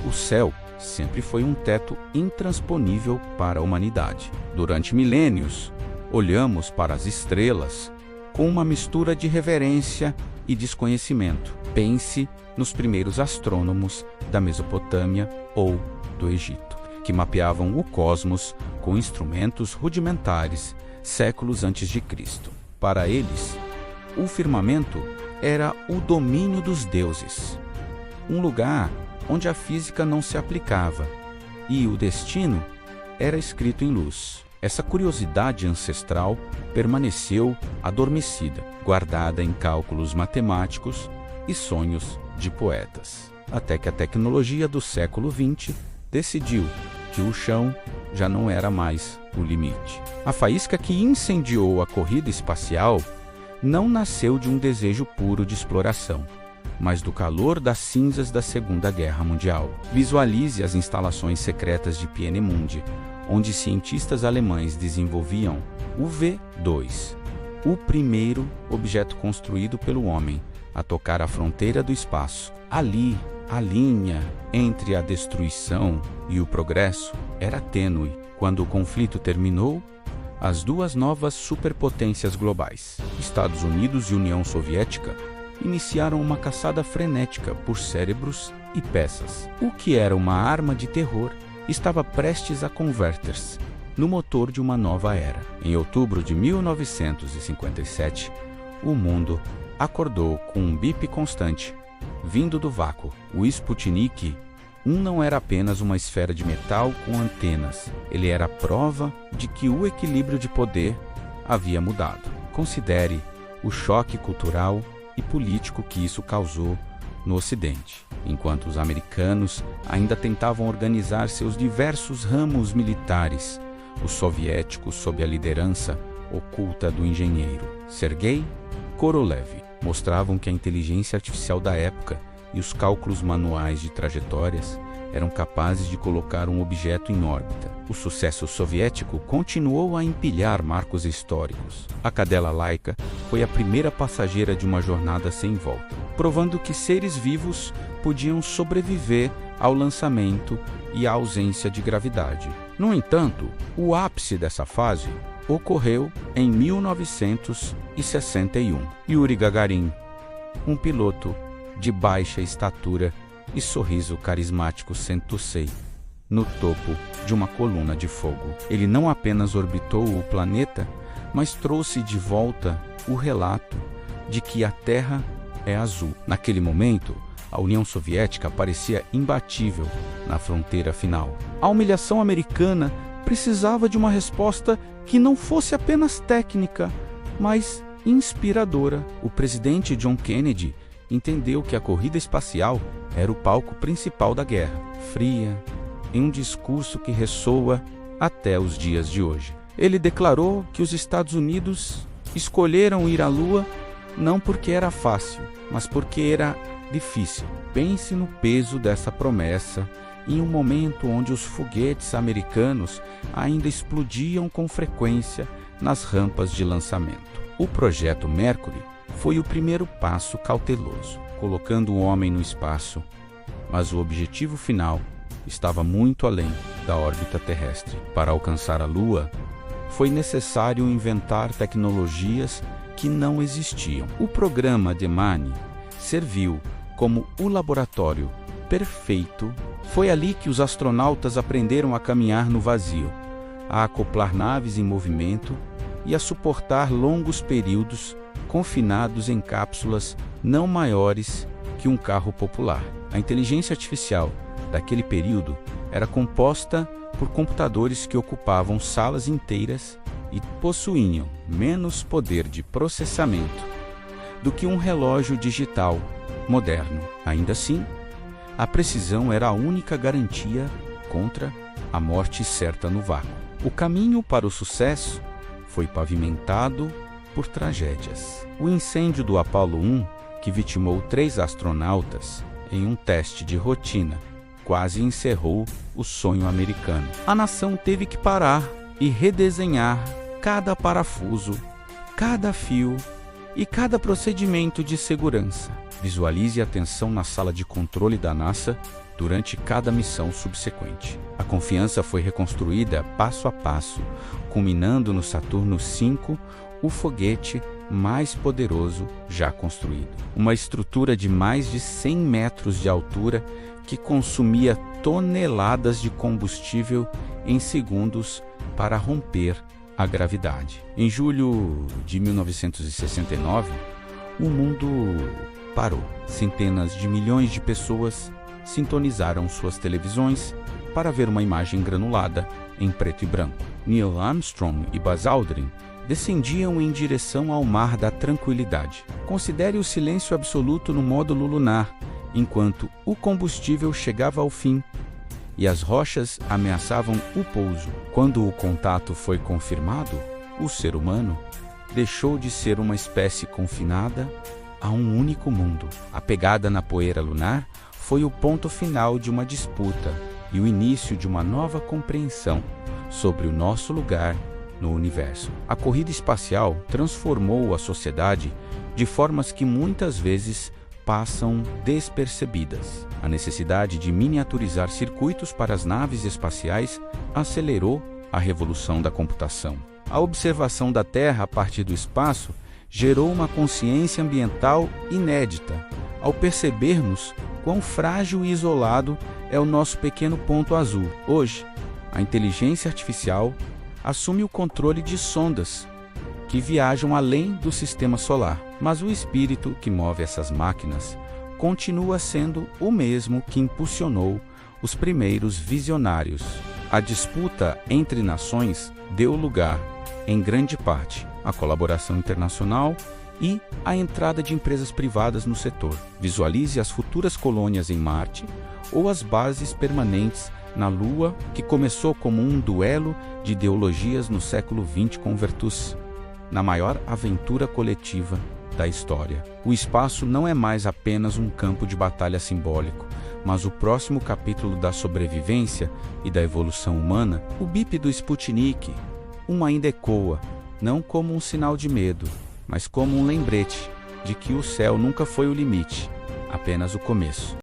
O céu sempre foi um teto intransponível para a humanidade. Durante milênios, olhamos para as estrelas com uma mistura de reverência e desconhecimento. Pense nos primeiros astrônomos da Mesopotâmia ou do Egito, que mapeavam o cosmos com instrumentos rudimentares séculos antes de Cristo. Para eles, o firmamento era o domínio dos deuses, um lugar onde a física não se aplicava e o destino era escrito em luz. Essa curiosidade ancestral permaneceu adormecida, guardada em cálculos matemáticos e sonhos de poetas, até que a tecnologia do século XX decidiu que o chão já não era mais o limite. A faísca que incendiou a corrida espacial não nasceu de um desejo puro de exploração, mas do calor das cinzas da Segunda Guerra Mundial. Visualize as instalações secretas de Peenemünde, onde cientistas alemães desenvolviam o V2, o primeiro objeto construído pelo homem a tocar a fronteira do espaço. Ali, a linha entre a destruição e o progresso era tênue. Quando o conflito terminou, as duas novas superpotências globais, Estados Unidos e União Soviética, iniciaram uma caçada frenética por cérebros e peças. O que era uma arma de terror estava prestes a converter-se no motor de uma nova era. Em outubro de 1957, o mundo acordou com um bip constante, vindo do vácuo. O Sputnik 1 não era apenas uma esfera de metal com antenas, ele era a prova de que o equilíbrio de poder havia mudado. Considere o choque cultural e político que isso causou no Ocidente. Enquanto os americanos ainda tentavam organizar seus diversos ramos militares, os soviéticos, sob a liderança oculta do engenheiro Sergei Korolev, mostravam que a inteligência artificial da época e os cálculos manuais de trajetórias eram capazes de colocar um objeto em órbita. O sucesso soviético continuou a empilhar marcos históricos. A cadela Laika foi a primeira passageira de uma jornada sem volta, provando que seres vivos podiam sobreviver ao lançamento e à ausência de gravidade. No entanto, o ápice dessa fase ocorreu em 1961. Yuri Gagarin, um piloto de baixa estatura e sorriso carismático, sentou-se no topo de uma coluna de fogo. Ele não apenas orbitou o planeta, mas trouxe de volta o relato de que a Terra é azul. Naquele momento, a União Soviética parecia imbatível na fronteira final. A humilhação americana precisava de uma resposta que não fosse apenas técnica, mas inspiradora. O presidente John Kennedy entendeu que a corrida espacial era o palco principal da Guerra Fria, em um discurso que ressoa até os dias de hoje. Ele declarou que os Estados Unidos escolheram ir à Lua não porque era fácil, mas porque era difícil. Pense no peso dessa promessa em um momento onde os foguetes americanos ainda explodiam com frequência nas rampas de lançamento. O projeto Mercury foi o primeiro passo cauteloso, colocando o homem no espaço, mas o objetivo final estava muito além da órbita terrestre. Para alcançar a Lua, foi necessário inventar tecnologias que não existiam. O programa Gemini serviu como o laboratório perfeito. Foi ali que os astronautas aprenderam a caminhar no vazio, a acoplar naves em movimento e a suportar longos períodos confinados em cápsulas não maiores que um carro popular. A inteligência artificial daquele período era composta por computadores que ocupavam salas inteiras e possuíam menos poder de processamento do que um relógio digital moderno. Ainda assim, a precisão era a única garantia contra a morte certa no vácuo. O caminho para o sucesso foi pavimentado por tragédias. O incêndio do Apollo 1, que vitimou 3 astronautas em um teste de rotina, quase encerrou o sonho americano. A nação teve que parar e redesenhar cada parafuso, cada fio e cada procedimento de segurança. Visualize a tensão na sala de controle da NASA durante cada missão subsequente. A confiança foi reconstruída passo a passo, culminando no Saturno V, o foguete mais poderoso já construído. Uma estrutura de mais de 100 metros de altura que consumia toneladas de combustível em segundos para romper a gravidade. Em julho de 1969, o mundo parou. Centenas de milhões de pessoas sintonizaram suas televisões para ver uma imagem granulada em preto e branco. Neil Armstrong e Buzz Aldrin descendiam em direção ao Mar da Tranquilidade. Considere o silêncio absoluto no módulo lunar, enquanto o combustível chegava ao fim e as rochas ameaçavam o pouso. Quando o contato foi confirmado, o ser humano deixou de ser uma espécie confinada a um único mundo. A pegada na poeira lunar foi o ponto final de uma disputa e o início de uma nova compreensão sobre o nosso lugar no universo. A corrida espacial transformou a sociedade de formas que muitas vezes passam despercebidas. A necessidade de miniaturizar circuitos para as naves espaciais acelerou a revolução da computação. A observação da Terra a partir do espaço gerou uma consciência ambiental inédita, ao percebermos quão frágil e isolado é o nosso pequeno ponto azul. Hoje, a inteligência artificial assume o controle de sondas que viajam além do sistema solar. Mas o espírito que move essas máquinas continua sendo o mesmo que impulsionou os primeiros visionários. A disputa entre nações deu lugar, em grande parte, à colaboração internacional e à entrada de empresas privadas no setor. Visualize as futuras colônias em Marte ou as bases permanentes na Lua, que começou como um duelo de ideologias no século XX com Virtus, na maior aventura coletiva da história. O espaço não é mais apenas um campo de batalha simbólico, mas o próximo capítulo da sobrevivência e da evolução humana. O bip do Sputnik ainda ecoa, não como um sinal de medo, mas como um lembrete de que o céu nunca foi o limite, apenas o começo.